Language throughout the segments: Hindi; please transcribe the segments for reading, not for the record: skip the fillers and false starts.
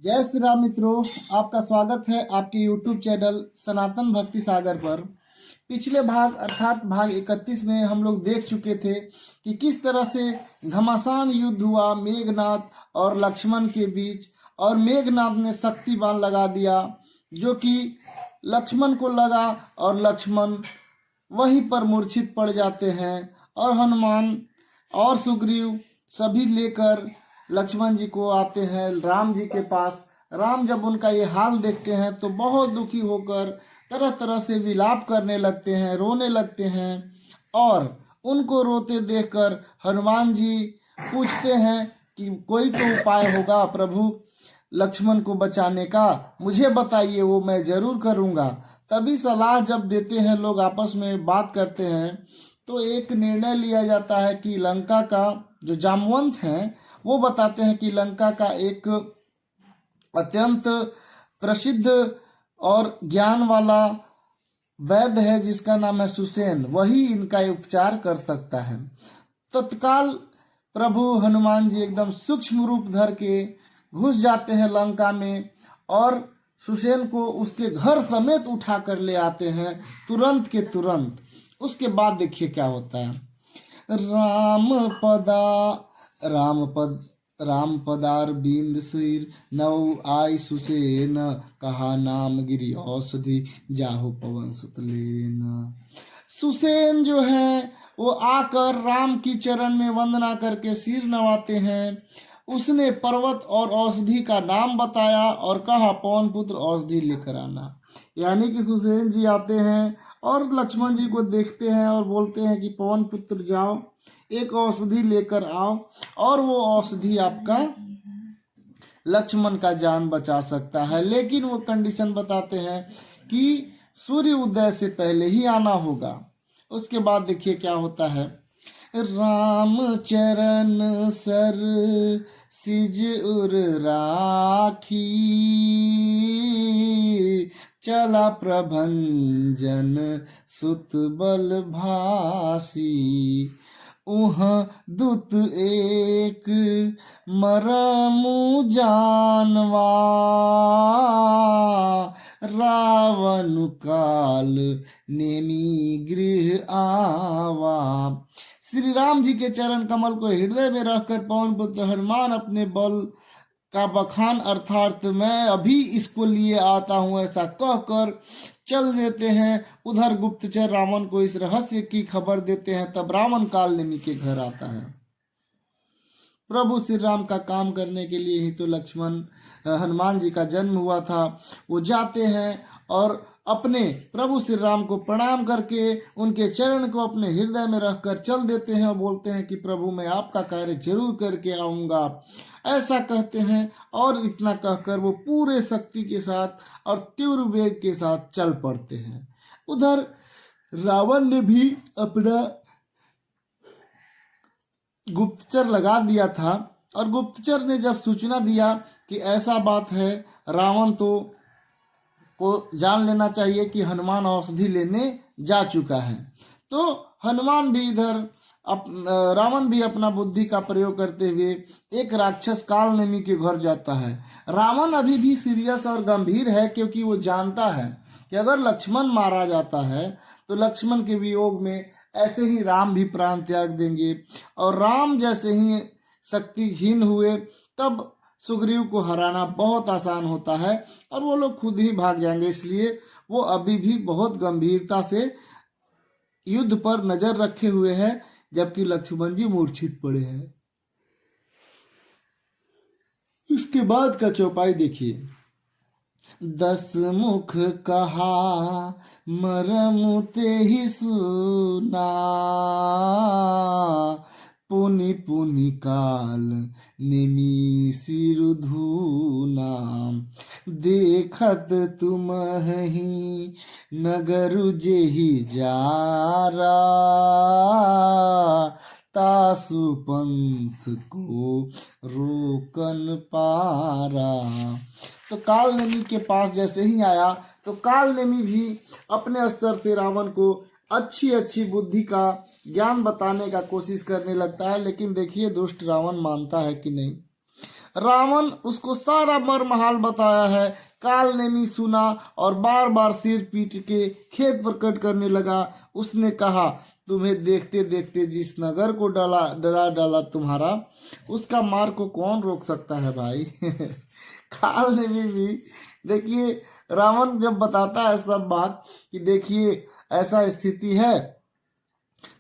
जय श्री राम मित्रों, आपका स्वागत है आपके YouTube चैनल सनातन भक्ति सागर पर। पिछले भाग अर्थात भाग 31 में हम लोग देख चुके थे कि किस तरह से घमासान युद्ध हुआ मेघनाद और लक्ष्मण के बीच, और मेघनाद ने शक्ति बाण लगा दिया जो कि लक्ष्मण को लगा और लक्ष्मण वहीं पर मूर्छित पड़ जाते हैं। और हनुमान और सुग्रीव सभी लेकर लक्ष्मण जी को आते हैं राम जी के पास। राम जब उनका ये हाल देखते हैं तो बहुत दुखी होकर तरह तरह से विलाप करने लगते हैं, रोने लगते हैं। और उनको रोते देखकर हनुमान जी पूछते हैं कि कोई तो उपाय होगा प्रभु लक्ष्मण को बचाने का, मुझे बताइए, वो मैं जरूर करूँगा। तभी सलाह जब देते हैं, लोग आपस में बात करते हैं, तो एक निर्णय लिया जाता है कि लंका का जो जामवंत हैं वो बताते हैं कि लंका का एक अत्यंत प्रसिद्ध और ज्ञान वाला वैद्य है जिसका नाम है सुसेन, वही इनका उपचार कर सकता है। तत्काल प्रभु हनुमान जी एकदम सूक्ष्म रूप धर के घुस जाते हैं लंका में और सुसेन को उसके घर समेत उठा कर ले आते हैं तुरंत के तुरंत। उसके बाद देखिए क्या होता है। राम पदार बिंद सिर नव आई सुसेन, कहा नाम गिरी औषधि जाहु पवन सुत लेन। सुसेन जो है वो आकर राम की चरण में वंदना करके सिर नवाते हैं। उसने पर्वत और औषधि का नाम बताया और कहा पवन पुत्र औषधि लेकर आना। यानी कि सुसेन जी आते हैं और लक्ष्मण जी को देखते हैं और बोलते हैं कि पवन पुत्र जाओ एक औषधि लेकर आओ, और वो औषधि आपका लक्ष्मण का जान बचा सकता है। लेकिन वो कंडीशन बताते हैं कि सूर्य उदय से पहले ही आना होगा। उसके बाद देखिए क्या होता है। राम चरण सर सिज उर राखी, चला प्रभंजन सुत बल भासी। उह दुत एक मरमु जानवा, रावण काल नेमी गृह आवा। श्री राम जी के चरण कमल को हृदय में रखकर पवन पुत्र हनुमान अपने बल का बखान अर्थात मैं अभी इसको लिए आता हूँ ऐसा कहकर चल देते हैं। उधर गुप्तचर रावण को इस रहस्य की खबर देते हैं। तब रावण काल नेमी के घर आता है। प्रभु श्री राम का काम करने के लिए ही तो लक्ष्मण हनुमान जी का जन्म हुआ था। वो जाते हैं और अपने प्रभु श्री राम को प्रणाम करके उनके चरण को अपने हृदय में रखकर चल देते हैं और बोलते हैं कि प्रभु मैं आपका कार्य जरूर करके आऊँगा, ऐसा कहते हैं। और इतना कहकर वो पूरे शक्ति के साथ और तीव्र वेग के साथ चल पड़ते हैं। उधर रावण ने भी अपना गुप्तचर लगा दिया था, और गुप्तचर ने जब सूचना दिया कि ऐसा बात है, रावण को जान लेना चाहिए कि हनुमान औषधि लेने जा चुका है। तो हनुमान भी इधर रावण भी अपना बुद्धि का प्रयोग करते हुए एक राक्षस काल नेमी के घर जाता है। रावण अभी भी सीरियस और गंभीर है क्योंकि वो जानता है कि अगर लक्ष्मण मारा जाता है तो लक्ष्मण के वियोग में ऐसे ही राम भी प्राण त्याग देंगे, और राम जैसे ही शक्तिहीन हुए तब सुग्रीव को हराना बहुत आसान होता है और वो लोग खुद ही भाग जाएंगे। इसलिए वो अभी भी बहुत गंभीरता से युद्ध पर नजर रखे हुए हैं, जबकि लक्ष्मण जी मूर्छित पड़े हैं। इसके बाद का चौपाई देखिए। 10 मुख कहा मरमु तेहि सुना, पुनि पुनि काल नेमी सिर धूना। देखत तुम्हि नगरु जेहि जारा, तासु पंथ को रोकन पारा। तो काल नेमी के पास जैसे ही आया तो काल नेमी भी अपने स्तर से रावण को अच्छी अच्छी बुद्धि का ज्ञान बताने का कोशिश करने लगता है। लेकिन देखिए दुष्ट रावण मानता है कि नहीं। रावण उसको सारा मर्महाल बताया है। काल नेमी सुना और बार बार सिर पीट के खेद प्रकट करने लगा। उसने कहा, तुम्हें देखते देखते जिस नगर को डरा डाला तुम्हारा, उसका मार्ग को कौन रोक सकता है भाई। काल नेमी भी देखिए, रावण जब बताता है सब बात कि देखिए ऐसा स्थिति है,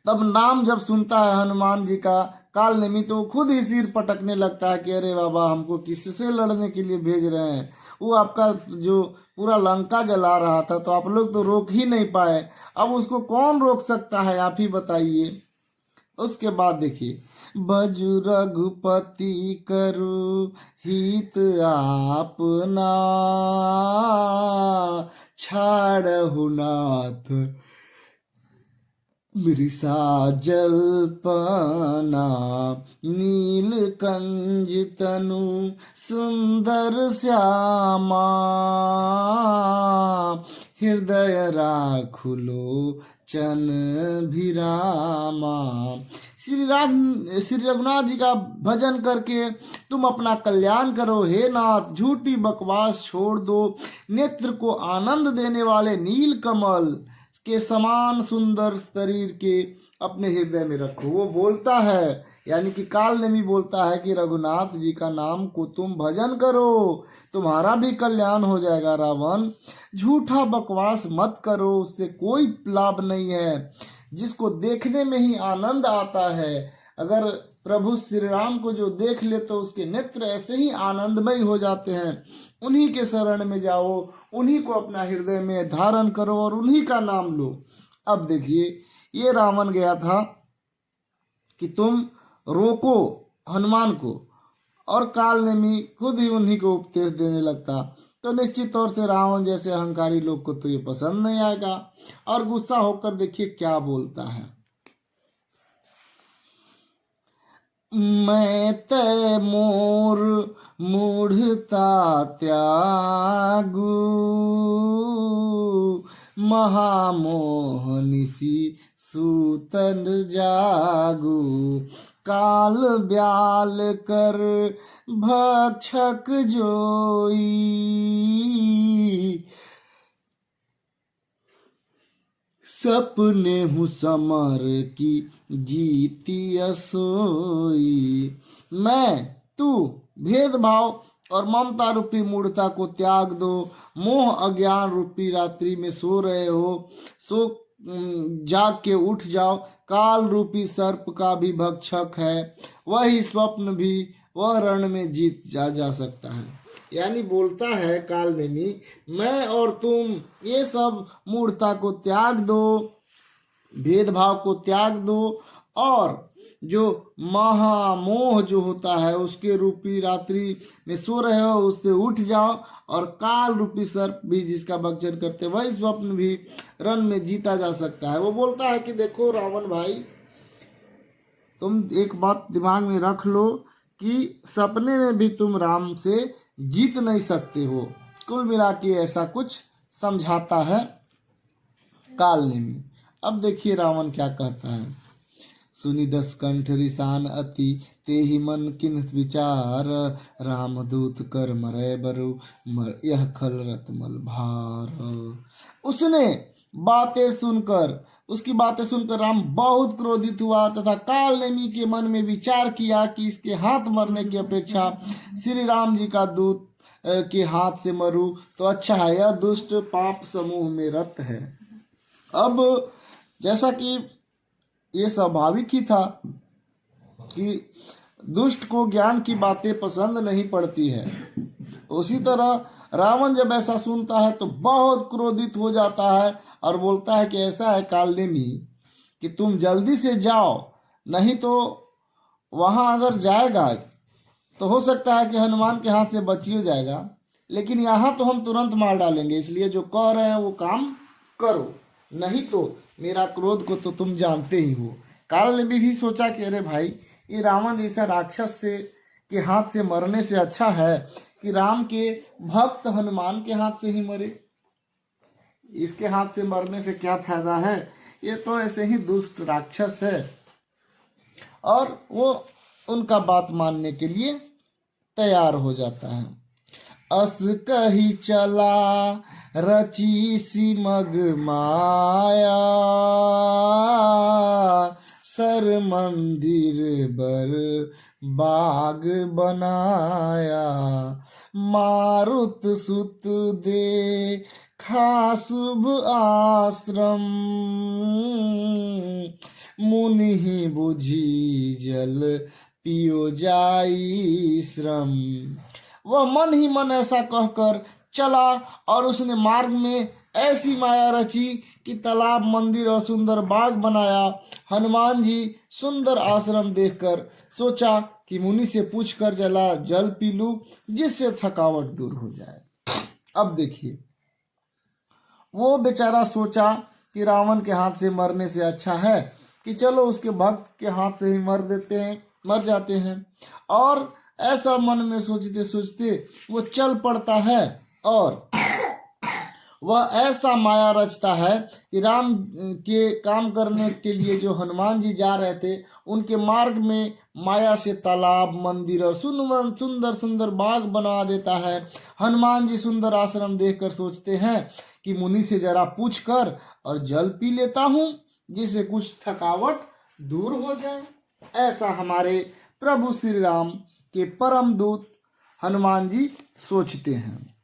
तब नाम जब सुनता है हनुमान जी का काल नेमी, तो खुद ही सिर पटकने लगता है कि अरे बाबा, हमको किससे लड़ने के लिए भेज रहे हैं। वो आपका जो पूरा लंका जला रहा था, तो आप लोग तो रोक ही नहीं पाए, अब उसको कौन रोक सकता है, आप ही बताइए। उसके बाद देखिए, बजु रघुपति करु हित आपना, छाड़हु नाथ मृषा जल्पना, नीलकंज तनु सुंदर श्यामा, हृदय राखुलो चन भिरामा। श्री रघुनाथ जी का भजन करके तुम अपना कल्याण करो हे नाथ, झूठी बकवास छोड़ दो, नेत्र को आनंद देने वाले नील कमल के समान सुंदर शरीर के अपने हृदय में रखो। वो बोलता है, यानी कि काल नेमी बोलता है कि रघुनाथ जी का नाम को तुम भजन करो, तुम्हारा भी कल्याण हो जाएगा। रावण, झूठा बकवास मत करो, उससे कोई लाभ नहीं है। जिसको देखने में ही आनंद आता है, अगर प्रभु श्री राम को जो देख ले तो उसके नेत्र ऐसे ही आनंदमय हो जाते हैं। उन्हीं के शरण में जाओ, उन्हीं को अपना हृदय में धारण करो और उन्हीं का नाम लो। अब देखिए, ये रावण गया था कि तुम रोको हनुमान को, और काल नेमी खुद ही उन्हीं को उपदेश देने लगता, तो निश्चित तौर से रावण जैसे अहंकारी लोग को तो ये पसंद नहीं आएगा। और गुस्सा होकर देखिए क्या बोलता है, मैं तय मोर मूढ़ता त्यागू, महामोहनिसी सूतन जागू, काल ब्याल कर भक्षक जोई, सपने हूँ समर की जीती असोई। मैं, तू भेदभाव और ममता रूपी मूढ़ता को त्याग दो, मोह अज्ञान रूपी रात्रि में सो रहे हो, सो जाग के उठ जाओ। काल रूपी सर्प का भी भक्षक है, वही स्वप्न भी वह रण में जीत जा सकता है। यानी बोलता है काल नेमी, मैं और तुम ये सब मूढ़ता को त्याग दो, भेदभाव को त्याग दो, और जो महामोह जो होता है उसके रूपी रात्रि में सो रहे हो, उससे उठ जाओ, और काल रूपी सर्प भी जिसका भक्षण करते वही स्वप्न भी रण में जीता जा सकता है। वो बोलता है कि देखो रावण भाई, तुम एक बात दिमाग में रख लो कि सपने में भी तुम राम से जीत नहीं सकते हो। कुल मिला के ऐसा कुछ समझाता है काल नेमी। अब देखिए रावण क्या कहता है, सुनी दस कंठ रिसान अति, ते ही मन किन्ह विचार, रामदूत कर मरै बरु, यह खल रतमल भार। उसकी बातें सुनकर राम बहुत क्रोधित हुआ तथा काल नेमी के मन में विचार किया कि इसके हाथ मरने की अपेक्षा श्री राम जी का दूत के हाथ से मरूं तो अच्छा है, यह दुष्ट पाप समूह में रत है। अब जैसा कि ये स्वाभाविक ही था कि दुष्ट को ज्ञान की बातें पसंद नहीं पड़ती है, उसी तरह रावण जब ऐसा सुनता है तो बहुत क्रोधित हो जाता है और बोलता है कि ऐसा है काल नेमी कि तुम जल्दी से जाओ, नहीं तो वहां अगर जाएगा तो हो सकता है कि हनुमान के हाथ से बच ही जाएगा, लेकिन यहाँ तो हम तुरंत मार डालेंगे, इसलिए जो कह रहे हैं वो काम करो, नहीं तो मेरा क्रोध को तो तुम जानते ही हो। काल नेमी भी सोचा कि अरे भाई, ये रावण जैसा राक्षस से के हाथ से मरने से अच्छा है कि राम के भक्त हनुमान के हाथ से ही मरे, इसके हाथ से मरने से क्या फायदा है, ये तो ऐसे ही दुष्ट राक्षस है। और वो उनका बात मानने के लिए तैयार हो जाता है। अस कही चला रची सिमग माया, सर मंदिर बर बाग बनाया, मारुत सुत दे खा शुभ आश्रम, मुनि बुझी जल पियो जाई श्रम। वह मन ही मन ऐसा कहकर चला और उसने मार्ग में ऐसी माया रची कि तालाब, मंदिर और सुंदर बाग बनाया। हनुमान जी सुंदर आश्रम देखकर सोचा कि मुनि से पूछकर जला जल पी लूं, जिससे थकावट दूर हो जाए। अब देखिए, वो बेचारा सोचा कि रावण के हाथ से मरने से अच्छा है कि चलो उसके भक्त के हाथ से ही मर जाते हैं। और ऐसा मन में सोचते सोचते वो चल पड़ता है और वह ऐसा माया रचता है कि राम के काम करने के लिए जो हनुमान जी जा रहे थे उनके मार्ग में माया से तालाब, मंदिर और सुंदर सुंदर बाग बना देता है। हनुमान जी सुंदर आश्रम देखकर सोचते हैं कि मुनि से जरा पूछ कर और जल पी लेता हूँ, जिससे कुछ थकावट दूर हो जाए। ऐसा हमारे प्रभु श्री राम के परम दूत हनुमान जी सोचते हैं।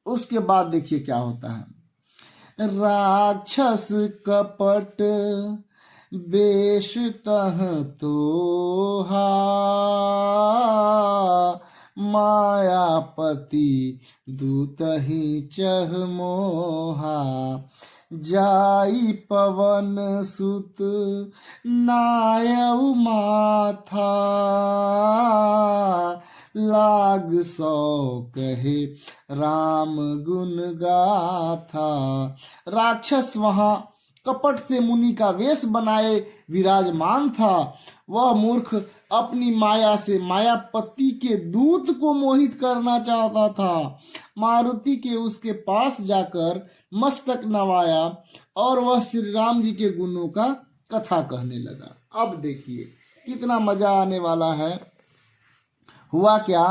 उसके बाद देखिए क्या होता है। राक्षस कपट बेश तह तोहा, मायापति दूत ही चह मोहा, जाई पवन सुत नायउ माथा, लाग सौ कहे राम गुण गाथा। राक्षस वहां कपट से मुनि का वेश बनाए विराजमान था। वह मूर्ख अपनी माया से मायापति के दूत को मोहित करना चाहता था। मारुति के उसके पास जाकर मस्तक नवाया और वह श्री राम जी के गुणों का कथा कहने लगा। अब देखिए कितना मजा आने वाला है। हुआ क्या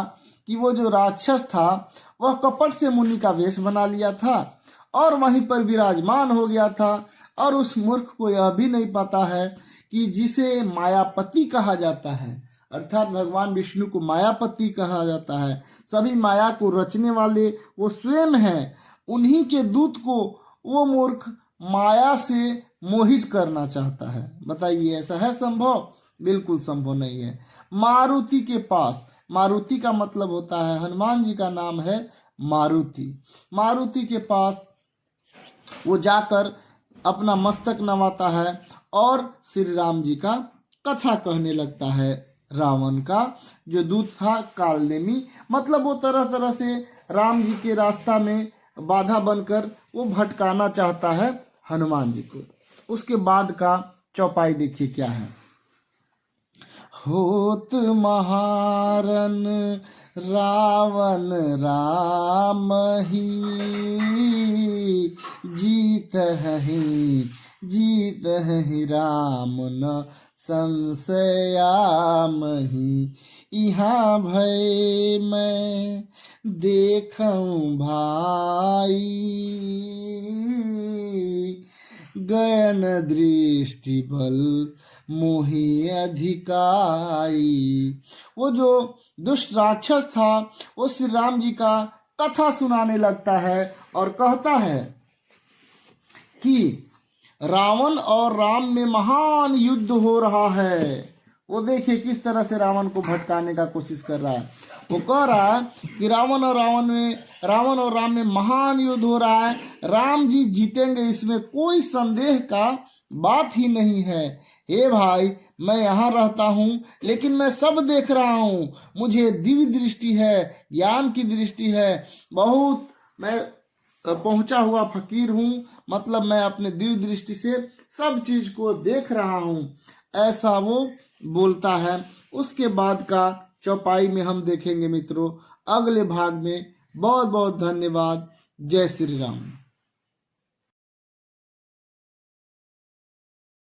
कि वो जो राक्षस था वह कपट से मुनि का वेश बना लिया था और वहीं पर विराजमान हो गया था। और उस मूर्ख को यह भी नहीं पता है कि जिसे मायापति कहा जाता है, अर्थात भगवान विष्णु को मायापति कहा जाता है, सभी माया को रचने वाले वो स्वयं हैं। उन्हीं के दूत को वो मूर्ख माया से मोहित करना चाहता है। बताइए ऐसा है संभव? बिल्कुल संभव नहीं है। मारुति के पास, मारुति का मतलब होता है, हनुमान जी का नाम है मारुति। मारुति के पास वो जाकर अपना मस्तक नवाता है और श्री राम जी का कथा कहने लगता है। रावण का जो दूत था कालनेमी, मतलब वो तरह तरह से राम जी के रास्ता में बाधा बनकर वो भटकाना चाहता है हनुमान जी को। उसके बाद का चौपाई देखिए क्या है। होत महारन रावण राम ही, जीत है राम न संशयामहि, यहाँ भय मैं देखूं भाई, गयन दृष्टि बल मोहि अधिकाई। वो जो दुष्ट राक्षस था वो श्री राम जी का कथा सुनाने लगता है और कहता है कि रावण और राम में महान युद्ध हो रहा है। वो देखिए किस तरह से रावण को भटकाने का कोशिश कर रहा है। वो कह रहा है कि रावण और राम में महान युद्ध हो रहा है, राम जी जीतेंगे, इसमें कोई संदेह का बात ही नहीं है। हे भाई, मैं यहाँ रहता हूँ लेकिन मैं सब देख रहा हूँ, मुझे दिव्य दृष्टि है, ज्ञान की दृष्टि है, बहुत मैं पहुंचा हुआ फकीर हूँ, मतलब मैं अपने दिव्य दृष्टि से सब चीज को देख रहा हूँ, ऐसा वो बोलता है। उसके बाद का चौपाई में हम देखेंगे मित्रों अगले भाग में। बहुत बहुत धन्यवाद। जय श्री राम।